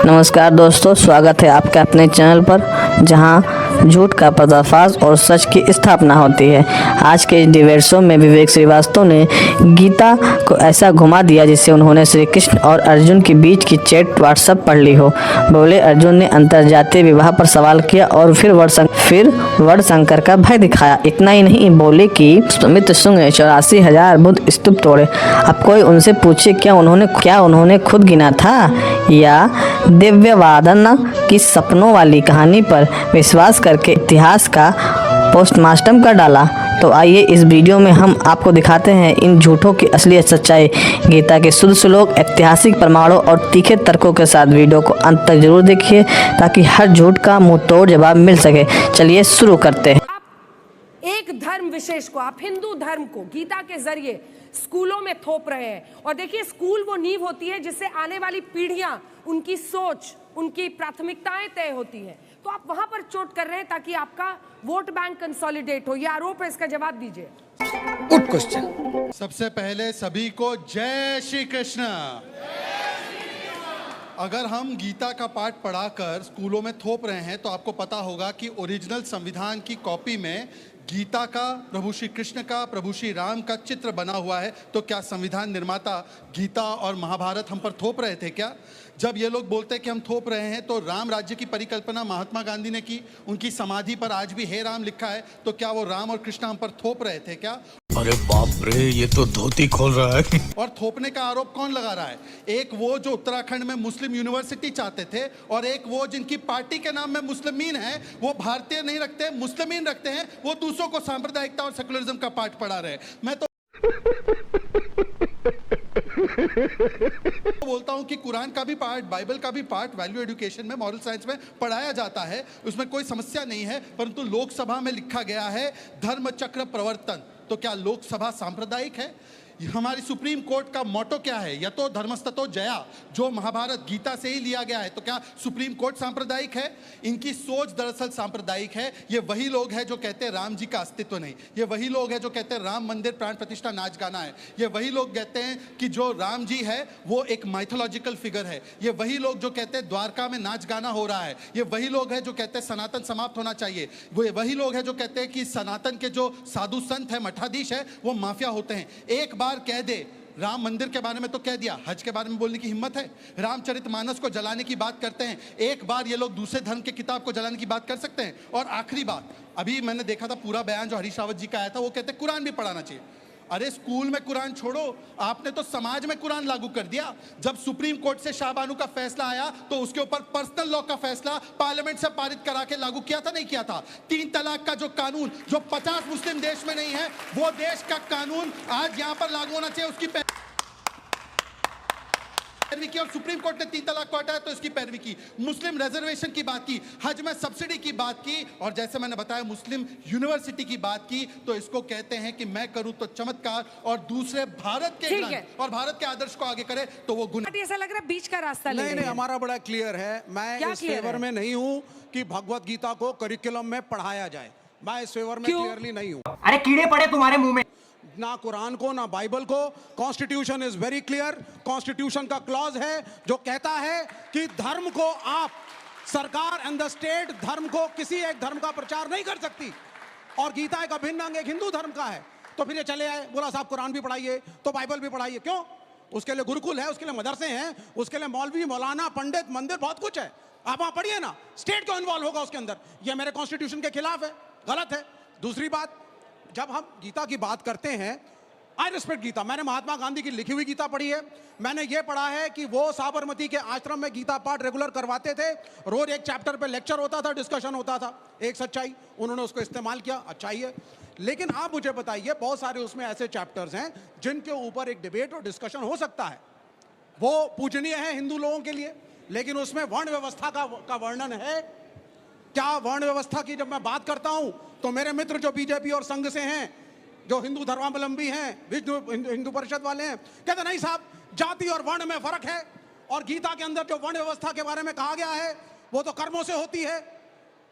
नमस्कार दोस्तों, स्वागत है आपके अपने चैनल पर जहां झूठ का पर्दाफाश और सच की स्थापना होती है। आज के इस डिबेट शो में विवेक श्रीवास्तव ने गीता को ऐसा घुमा दिया जिससे उन्होंने श्री कृष्ण और अर्जुन के बीच की चैट व्हाट्सएप पढ़ ली हो। बोले अर्जुन ने अंतरजातीय विवाह पर सवाल किया और फिर वर्ण संकर का भय दिखाया। इतना ही नहीं, बोले कि सुमित सुंग ने 84,000 बुद्ध स्तूप तोड़े। अब कोई उनसे पूछे क्या उन्होंने खुद गिना था या दिव्यवादन की सपनों वाली कहानी पर विश्वास करके इतिहास का पोस्टमार्टम कर डाला। तो आइए इस वीडियो में हम आपको दिखाते हैं इन झूठों की असली सच्चाई। गीता के शुद्ध श्लोक, ऐतिहासिक प्रमाणों और तीखे तर्कों के साथ वीडियो को अंत तक जरूर देखिए ताकि हर झूठ का मुंह तोड़ जवाब मिल सके। चलिए शुरू करते हैं। एक धर्म विशेष को, आप हिंदू धर्म को गीता के जरिए स्कूलों में थोप रहे हैं। और देखिए, स्कूल वो नींव होती है जिससे आने वाली पीढ़ियां, उनकी सोच, उनकी प्राथमिकताएं तय होती हैं। तो आप वहां पर चोट कर रहे हैं ताकि आपका वोट बैंक कंसोलिडेट हो। यह आरोप है, इसका जवाब दीजिए। Good question. सबसे पहले सभी को जय श्री कृष्ण। अगर हम गीता का पाठ पढ़ाकर स्कूलों में थोप रहे हैं तो आपको पता होगा कि ओरिजिनल संविधान की कॉपी में गीता का, प्रभु श्री कृष्ण का, प्रभु श्री राम का चित्र बना हुआ है। तो क्या संविधान निर्माता गीता और महाभारत हम पर थोप रहे थे क्या? जब ये लोग बोलते हैं कि हम थोप रहे हैं, तो राम राज्य की परिकल्पना महात्मा गांधी ने की, उनकी समाधि पर आज भी हे राम लिखा है। तो क्या वो राम और कृष्ण हम पर थोप रहे थे क्या? अरे बाप रे, ये तो धोती खोल रहा है। और थोपने का आरोप कौन लगा रहा है? एक वो जो उत्तराखंड में मुस्लिम यूनिवर्सिटी चाहते थे, और एक वो जिनकी पार्टी के नाम में मुस्लिमीन है। वो भारतीय नहीं रखते, मुस्लिमीन रखते हैं। वो दूसरों को सांप्रदायिकता और सेकुलरिज्म का पाठ पढ़ा रहे हैं। मैं तो बोलता हूं कि कुरान का भी पार्ट, बाइबल का भी पार्ट वैल्यू एजुकेशन में, मॉरल साइंस में पढ़ाया जाता है। उसमें कोई समस्या नहीं है। परंतु लोकसभा में लिखा गया है धर्म चक्र प्रवर्तन। तो क्या लोकसभा सांप्रदायिक है? हमारी सुप्रीम कोर्ट का मोटो क्या है? यतो धर्मस्ततो जया, जो महाभारत गीता से ही लिया गया है। तो क्या सुप्रीम कोर्ट सांप्रदायिक है? इनकी सोच दरअसल सांप्रदायिक है। ये वही लोग हैं जो कहते हैं राम जी का अस्तित्व नहीं। ये वही लोग हैं जो कहते हैं राम मंदिर प्राण प्रतिष्ठा नाच गाना है। ये वही लोग कहते हैं कि जो राम जी है वो एक माइथोलॉजिकल फिगर है। ये वही लोग जो कहते हैं द्वारका में नाच गाना हो रहा है। ये वही लोग हैं जो कहते हैं सनातन समाप्त होना चाहिए। वो वही लोग हैं जो कहते हैं कि सनातन के जो साधु संत है, मठाधीश है, वो माफिया होते हैं। एक बार कह दे, राम मंदिर के बारे में तो कह दिया, हज के बारे में बोलने की हिम्मत है? रामचरितमानस को जलाने की बात करते हैं। एक बार ये लोग दूसरे धर्म के किताब को जलाने की बात कर सकते हैं? और आखिरी बात, अभी मैंने देखा था पूरा बयान जो हरीश रावत जी का आया था, वो कहते हैं कुरान भी पढ़ाना चाहिए। अरे स्कूल में कुरान छोड़ो, आपने तो समाज में कुरान लागू कर दिया। जब सुप्रीम कोर्ट से शाहबानू का फैसला आया तो उसके ऊपर पर्सनल लॉ का फैसला पार्लियामेंट से पारित करा के लागू किया था, नहीं किया था? 3 तलाक का जो कानून, जो 50 मुस्लिम देश में नहीं है, वो देश का कानून आज यहां पर लागू होना चाहिए। उसकी पैरवी की, और सुप्रीम कोर्ट ने 3 तलाक को हटाया तो इसकी पैरवी की। मुस्लिम रिजर्वेशन की बात की, हज में सब्सिडी की बात की, और जैसे मैंने बताया मुस्लिम यूनिवर्सिटी की बात की। तो इसको कहते हैं कि मैं करूं तो चमत्कार और दूसरे भारत के ग्रंथ और भारत के आदर्श को आगे करे तो वो गुनाह। ऐसा लग रहा है बीच का रास्ता ले रहे हैं। नहीं, हमारा बड़ा क्लियर है। मैं इस फेवर में नहीं हूं कि भगवत गीता को करिकुलम में पढ़ाया जाए। मैं इस फेवर में क्लियरली नहीं हूं। अरे कीड़े पड़े तुम्हारे मुंह में। ना कुरान को, ना बाइबल को। Constitution is very clear. Constitution का क्लॉज है जो कहता है कि धर्म को आप, सरकार एंड द स्टेट, धर्म को, किसी एक धर्म का प्रचार नहीं कर सकती। और गीता एक अभिन्न अंग एक हिंदू धर्म का है। तो फिर ये चले आए, बोला साहब कुरान भी पढ़ाइए तो बाइबल भी पढ़ाइए। क्यों? उसके लिए गुरुकुल है, उसके लिए मदरसे हैं, उसके लिए मौलवी, मौलाना, पंडित, मंदिर, बहुत कुछ है। आप वहां पढ़िए ना। स्टेट क्यों इन्वॉल्व होगा उसके अंदर? ये मेरे कॉन्स्टिट्यूशन के खिलाफ है, गलत है। दूसरी बात, जब हम गीता की बात करते हैं, आई रिस्पेक्ट गीता। मैंने महात्मा गांधी की लिखी हुई गीता पढ़ी है। मैंने ये पढ़ा है कि वो साबरमती के आश्रम में गीता पाठ रेगुलर करवाते थे। रोज एक चैप्टर पे लेक्चर होता था, डिस्कशन होता था। एक सच्चाई, उन्होंने उसको इस्तेमाल किया, अच्छाई है। लेकिन आप मुझे बताइए, बहुत सारे उसमें ऐसे चैप्टर्स हैं जिनके ऊपर एक डिबेट और डिस्कशन हो सकता है, वो पूजनीय है हिंदू लोगों के लिए। लेकिन उसमें वर्ण व्यवस्था का वर्णन है क्या? वर्ण व्यवस्था की जब मैं बात करता हूं तो मेरे मित्र जो बीजेपी और संघ से हैं, जो हिंदू धर्मावलंबी हैं, हिंदू परिषद वाले हैं, कहते नहीं साहब, जाति और वर्ण में फर्क है। और गीता के अंदर जो वर्ण व्यवस्था के बारे में कहा गया है वो तो कर्मों से होती है।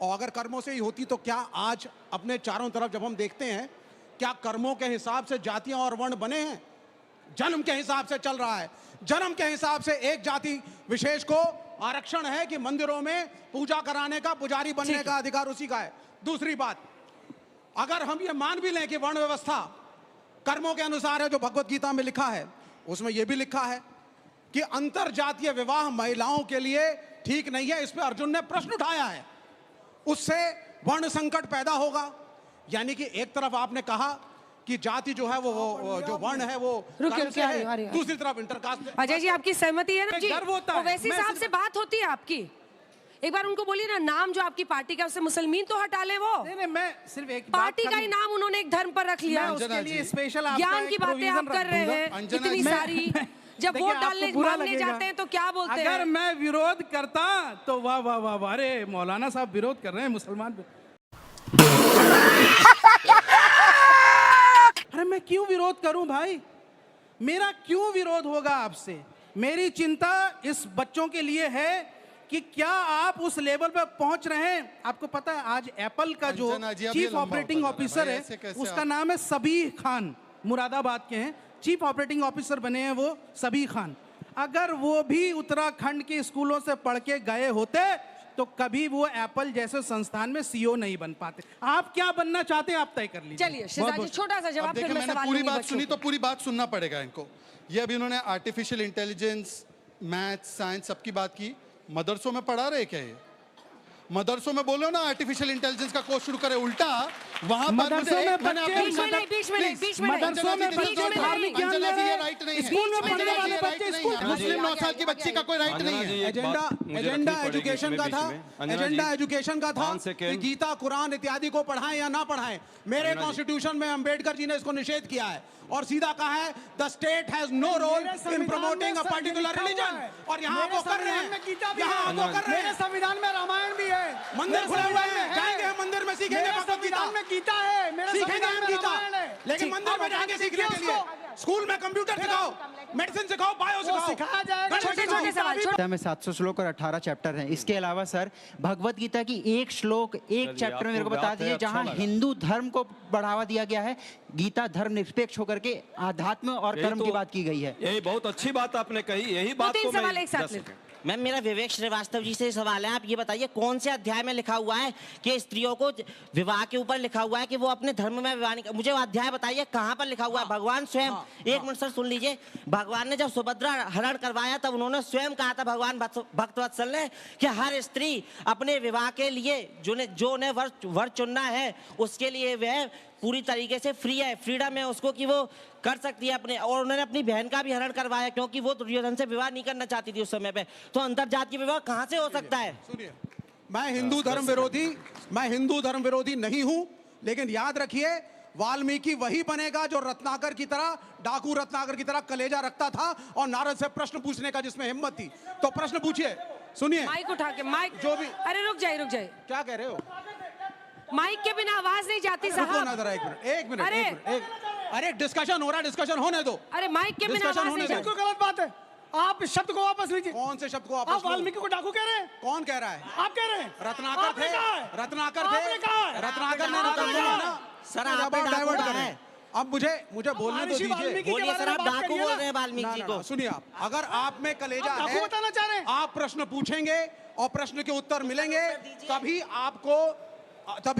और अगर कर्मों से ही होती तो क्या आज अपने चारों तरफ जब हम देखते हैं, क्या कर्मों के हिसाब से जातियां और वर्ण बने हैं? जन्म के हिसाब से चल रहा है। जन्म के हिसाब से एक जाति विशेष को आरक्षण है कि मंदिरों में पूजा कराने का, पुजारी बनने का अधिकार उसी का है। दूसरी बात, अगर हम ये मान भी लें कि वर्ण व्यवस्था कर्मों के अनुसार है जो भगवत गीता में लिखा है, उसमें यह भी लिखा है कि अंतर जातीय विवाह महिलाओं के लिए ठीक नहीं है। इस पर अर्जुन ने प्रश्न उठाया है, उससे वर्ण संकट पैदा होगा। यानी कि एक तरफ आपने कहा कि जाति जो है वो जो वर्ण है वो कर्म से है, दूसरी तरफ इंटरकास्ट। अजय जी आपकी सहमति है ना जी? गर्व होता है। वैसे साहब से बात होती है आपकी, एक बार उनको बोलिए ना, नाम जो आपकी पार्टी का उससे मुसलमान तो हटा ले। वो नहीं, मैं सिर्फ एक पार्टी का ही नाम उन्होंने एक धर्म पर रख लिया। उसके लिए स्पेशल ज्ञान की बातें आप कर रहे हैं इतनी सारी, जब वोट डालने मांगने जाते हैं तो क्या बोलते हैं? अगर मैं विरोध करता तो वाह वाह वाह वाह, अरे मौलाना साहब विरोध कर रहे हैं मुसलमान पे। अरे मैं क्यों विरोध करूं भाई, मेरा क्यों विरोध होगा आपसे? मेरी चिंता इस बच्चों के लिए है कि क्या आप उस लेवल पर पहुंच रहे हैं। आपको पता है आज एप्पल का जो चीफ ऑपरेटिंग ऑफिसर है उसका नाम है सबीह खान, मुरादाबाद के हैं, चीफ ऑपरेटिंग ऑफिसर बने हैं वो सबीह खान। अगर वो भी उत्तराखंड के स्कूलों से पढ़ के गए होते तो कभी वो एप्पल जैसे संस्थान में सीईओ नहीं बन पाते। आप क्या बनना चाहते हैं आप तय कर लीजिए। चलिए शिवराज जी छोटा सा जवाब, फिर देखिए मैं मैंने सवाल पूरी लूंगी बात बच्चों सुनी को। तो पूरी बात सुनना पड़ेगा इनको। ये अभी उन्होंने आर्टिफिशियल इंटेलिजेंस, मैथ्स, साइंस सबकी बात की। मदरसों में पढ़ा रहे क्या ये? मदरसों में बोलो ना आर्टिफिशियल इंटेलिजेंस का कोर्स शुरू करे, उल्टा वहां पर मदरसों में मैंने बच्चे- आपको बीच में नहीं, बीच में नहीं, बीच में नहीं। मदरसों में बीच बच्चे में नहीं। धार्मिक ज्ञान ले रहे ये हैं। राइट नहीं है। स्कूल में पढ़ने वाले ये बच्चे राइट नहीं स्कूल है। मुस्लिम 9 साल की बच्ची का कोई राइट नहीं है। एजेंडा एजुकेशन का था, एजेंडा एजुकेशन का था कि गीता, कुरान इत्यादि को पढ़ाएं या ना पढ़ाएं। मेरे कॉन्स्टिट्यूशन में अंबेडकर जी ने इसको निषेध किया है और सीधा कहा है the state has no role in promoting a particular religion. और यहाँ वो कर रहे हैं, यहाँ वो कर रहे हैं। संविधान में रामायण भी है, मंदिर खुले हुए हैं, जाएंगे हम मंदिर में सीखेंगे भगवत गीता। संविधान में गीता है, मेरे सीखेंगे संविधान हम में गीता, रामायण है। लेकिन मंदिर में जाएंगे सीखने के लिए। स्कूल में कंप्यूटर सिखाओ, मेडिसिन सिखाओ, बायो सिखाओ, सिखाया जाएगा। छोटे-छोटे सवाल, गीता में 700 श्लोक और 18 चैप्टर हैं। इसके अलावा सर भगवत गीता की एक श्लोक, एक चैप्टर मेरे को बता दीजिए जहां हिंदू धर्म को बढ़ावा दिया गया है, गीता धर्म निरपेक्ष होकर के आध्यात्म और कर्म की बात की गई है। यही बहुत अच्छी बात आपने कही, यही दो बात तीन को मैं सवाल एक साथ ले। मैम मेरा विवेक श्रीवास्तव जी से सवाल है, आप ये बताइए कौन से अध्याय में लिखा हुआ है कि स्त्रियों को विवाह के ऊपर लिखा हुआ है कि वो अपने धर्म में विवाह नहीं कर, मुझे वो अध्याय बताइए कहाँ पर लिखा हुआ है। भगवान स्वयं, एक मिनट सर सुन लीजिए, भगवान ने जब सुभद्रा हरण करवाया तब उन्होंने स्वयं कहा था भगवान भक्तवत्सल ने कि हर स्त्री अपने विवाह के लिए जो उन्हें वर चुनना है उसके लिए वह पूरी तरीके से फ्री है, फ्रीडम है उसको कि वो कर सकती है अपने। और उन्होंने अपनी बहन का भी हरण करवाया क्योंकि वो दुर्योधन से विवाह नहीं करना चाहती थी उस समय पे। तो अंतरजातीय विवाह कहाँ से हो सकता है? सुनिए, मैं हिंदू धर्म विरोधी नहीं हूं, लेकिन याद रखिए वाल्मीकि वही बनेगा जो रत्नाकर की तरह, डाकू रत्नाकर की तरह कलेजा रखता था और नारद से प्रश्न पूछने का जिसमें हिम्मत थी। तो प्रश्न पूछिए। सुनिए, माइक उठा के, माइक जो भी, अरे रुक जाइए, क्या कह रहे हो? माइक के बिना आवाज नहीं जाती रुको साहब। ना जरा, एक मिनट। अरे डिस्कशन हो रहा है, डिस्कशन होने दो। अरे माइक के बिना डिस्कशन आवाज होने नहीं दो। जाती। बिल्कुल गलत बात है, आप इस शब्द को वापस लीजिए। कौन से शब्द को वापस आप लूं? वाल्मीकि को डाकू कह रहे हैं? कौन कह रहा है? आप कह रहे हैं। रत्नाकर आपने थे, कहा है। रत्नाकर आपने थे, कहा है। रत्नाकर ने आपने कहा है। ना सर, अब आपने डाकू डाइवर्ट कहा करें। है। अब मुझे बोलने तो महर्षि दीजिए। वाल्मीकि के बोलिए बारे सर, में आप बात डाकू करिए बोल ना। रहे हैं वाल्मीकि को। सुनिए, अगर आप में कलेजा आप डाकू है, बताना चाह रहे हैं? आप प्रश्न पूछेंगे और प्रश्न के उत्तर मिलेंगे, तभी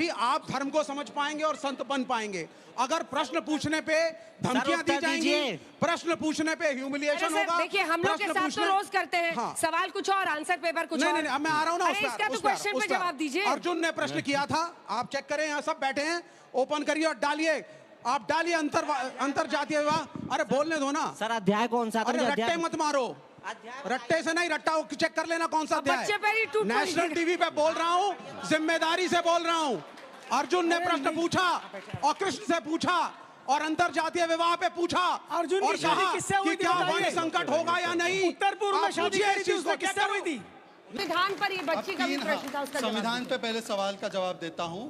आप धर्म को समझ पाएंगे और संत बन पाएंगे। अगर प्रश्न पूछने पे धमकियां दी जाएंगी, प्रश्न पूछने पे ह्यूमिलिएशन होगा। देखिए हम लोग के साथ तो रोज करते हैं, हाँ। सवाल कुछ और, आंसर पेपर कुछ और। नहीं, मैं आ रहा हूं ना उस इसका पर, तो क्वेश्चन पे जवाब दीजिए। अर्जुन ने प्रश्न किया था, आप चेक करें, यहाँ सब बैठे हैं, ओपन करिए और डालिए। आप डालिए अंतर जातीय विवाह। अरे बोलने दो ना सर अध्याय कौन सा था? अरे रट्टे मत मारो, रट्टे से नहीं, रट्टा चेक कर लेना कौन सा अध्याय। बच्चे पैर ही टूट नेशनल टीवी पे बोल रहा हूँ, जिम्मेदारी से बोल रहा हूँ। अर्जुन ने प्रश्न पूछा और कृष्ण से पूछा और अंतर जातीय विवाह पे पूछा अर्जुन और की शादी कहा किससे हुई कि थी क्या बताइए? वर्ण संकट होगा या नहीं। उत्तर पूर्व में आप शादी पूछिए करी इस थी, चीज को, उसमें क्या किससे हुई थी? संविधान पर ये बच्ची का भी प्रश्न था, उसका जवाब संविधान पे पहले सवाल का जवाब देता हूं।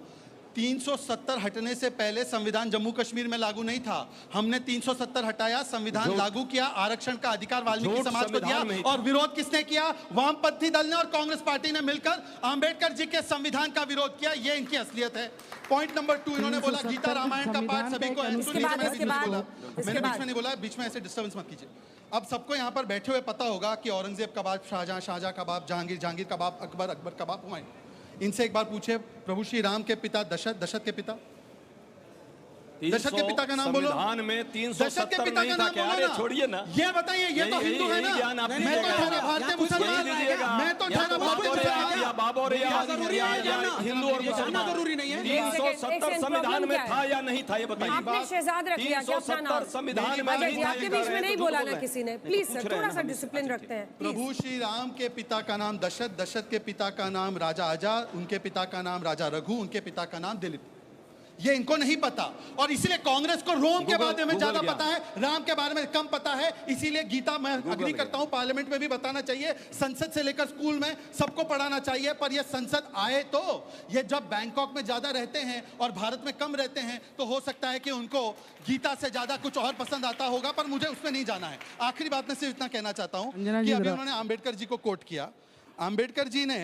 370 हटने से पहले संविधान जम्मू कश्मीर में लागू नहीं था। हमने 370 हटाया, संविधान लागू किया, आरक्षण का अधिकार वाल्मीकि समाज को दिया। और विरोध किसने किया? वामपंथी दल ने और कांग्रेस पार्टी ने मिलकर अंबेडकर जी के संविधान का विरोध किया। ये इनकी असलियत है। पॉइंट नंबर 2, इन्होंने बोला गीता रामायण का पाठ सभी को है। इसके बाद मैंने बीच में नहीं बोला, बीच में ऐसे डिस्टर्बेंस मत कीजिए। अब सबको यहाँ पर बैठे हुए पता होगा कि औरंगजेब कबाब, शाहजहां, शाहजहां कबाब, जहांगीर, जहांगीर कबाब, अकबर, अकबर कबाब हुआ है। इनसे एक बार पूछे, प्रभु श्री राम के पिता दशरथ, दशरथ के पिता, दशरथ के पिता का नाम बोलो। संविधान में दशरथ के 370 पिता नहीं का था नाम क्या? बोलो अरे ना। छोड़िए ना, ये बताइए, ये तो यही- हिंदू है यही ना। ज्ञान आप मैं तो दीजिएगा। ठहरा भारतीय मुसलमान, मैं तो ठहरा भारतीय मुसलमान। या बाबर या जरूरी है जानना। हिंदू और ये जानना मुसलमान जरूरी नहीं है। 370 संविधान में था या नहीं था, ये बताइए। आपने शहजाद रख लिया क्या अपना नाम? 370 संविधान में अजय नहीं जी, था। आपके बीच में नहीं बोला ना किसी ने। प्लीज सर, थोड़ा सा डिसिप्लिन रखते हैं। प्रभु श्री राम के पिता का नाम दशरथ, दशरथ के पिता का नाम राजा अजा, उनके पिता का नाम राजा रघु, उनके पिता का नाम दिलीप। ये इनको नहीं पता, और इसीलिए कांग्रेस को रोम के बारे में ज्यादा पता है, राम के बारे में कम पता है। इसीलिए गीता मैं अग्री करता हूं, पार्लियामेंट में भी बताना चाहिए, संसद से लेकर स्कूल में सबको पढ़ाना चाहिए। पर ये संसद आए तो, ये जब बैंकॉक में ज्यादा रहते हैं और भारत में कम रहते हैं, तो हो सकता है कि उनको गीता से ज्यादा कुछ और पसंद आता होगा, पर मुझे उसमें नहीं जाना है। आखिरी बात में सिर्फ इतना कहना चाहता हूं कि अभी उन्होंने आंबेडकर जी को कोट किया। आंबेडकर जी ने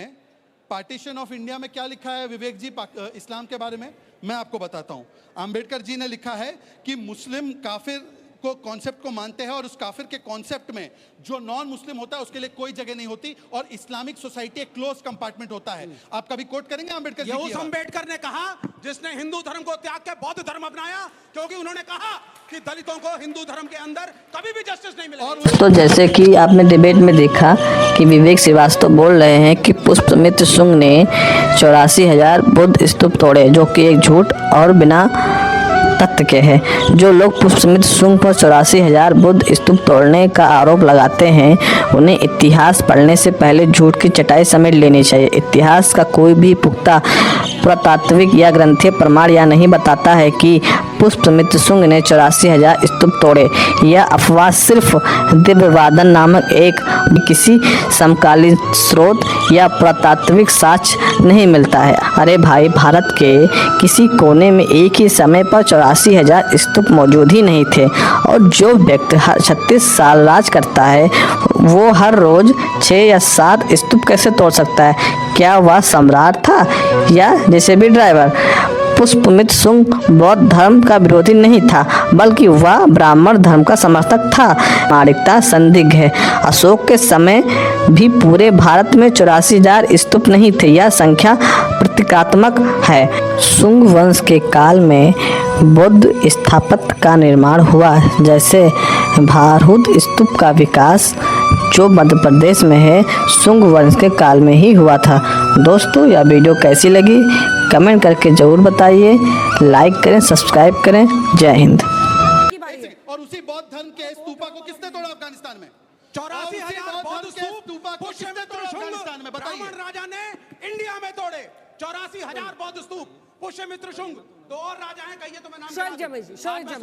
पार्टीशन ऑफ इंडिया में क्या लिखा है विवेक जी, इस्लाम के बारे में मैं आपको बताता हूं। आंबेडकर जी ने लिखा है कि मुस्लिम काफिर को कॉन्सेप्ट को मानते हैं, और उस काफिर के कॉन्सेप्ट में जो नॉन मुस्लिम होता है उसके लिए कोई जगह नहीं होती, और इस्लामिक सोसाइटी एक क्लोज कंपार्टमेंट होता है। आप कभी कोट करेंगे आंबेडकर जी ये की उस ये बात? अंबेडकर ने कहा जिसने हिंदू धर्म को त्याग के बौद्ध धर्म अपनाया, क्योंकि उन्होंने कहा कि दलितों को हिंदू धर्म के अंदर कभी भी जस्टिस नहीं मिलेगा। तो जैसे कि आपने डिबेट में देखा कि विवेक श्रीवास्तव बोल रहे हैं कि पुष्पमित्र शुंग ने 84,000 बुद्ध स्तूप तोड़े, जो कि एक झूठ और बिना तथ्य के हैं। जो लोग पुष्पमित्र शुंग पर 84,000 बुद्ध स्तूप तोड़ने का आरोप लगाते हैं, उन्हें इतिहास पढ़ने से पहले झूठ की चटाई समेट लेनी चाहिए। इतिहास का कोई भी पुख्ता पुरातात्विक या ग्रंथीय प्रमाण या नहीं बताता है कि पुष्पमित्र शुंग ने 84,000 स्तूप तोड़े। यह अफवाह सिर्फ दिव्यवादन नामक एक किसी समकालीन स्रोत या पुरातात्विक साक्ष्य नहीं मिलता है। अरे भाई, भारत के किसी कोने में एक ही समय पर 84,000 स्तूप मौजूद ही नहीं थे, और जो व्यक्ति 36 साल राज करता है वो हर रोज 6 या 7 स्तूप कैसे तोड़ सकता है? क्या वह सम्राट था या जैसे भी ड्राइवर? पुष्पमित्र शुंग बौद्ध धर्म का विरोधी नहीं था, बल्कि वह ब्राह्मण धर्म का समर्थक था। प्रामाणिकता संदिग्ध है। अशोक के समय भी पूरे भारत में 84,000 स्तूप नहीं थे। यह संख्या प्रतीकात्मक है। शुंग वंश के काल में बौद्ध स्थापत्य का निर्माण हुआ, जैसे भारहूत स्तूप का विकास जो मध्य प्रदेश में है, शुंग वंश के काल में ही हुआ था। दोस्तों, यह वीडियो कैसी लगी कमेंट करके जरूर बताइए, लाइक करें, सब्सक्राइब करें। जय हिंद। और उसी बौद्ध धर्म के स्तूपा को किसने तोड़ा अफगानिस्तान में? 84,000 बौद्ध स्तूप पुष्यमित्र अफगानिस्तान में, बताइए। ब्राह्मण राजा ने इंडिया में तोड़े 84,000 बौद्ध स्तूप। पुष्यमित्र शुंग, 2 और राजा हैं, कहिए तो मैं नाम शोएब जमी जी, शोएब जमी।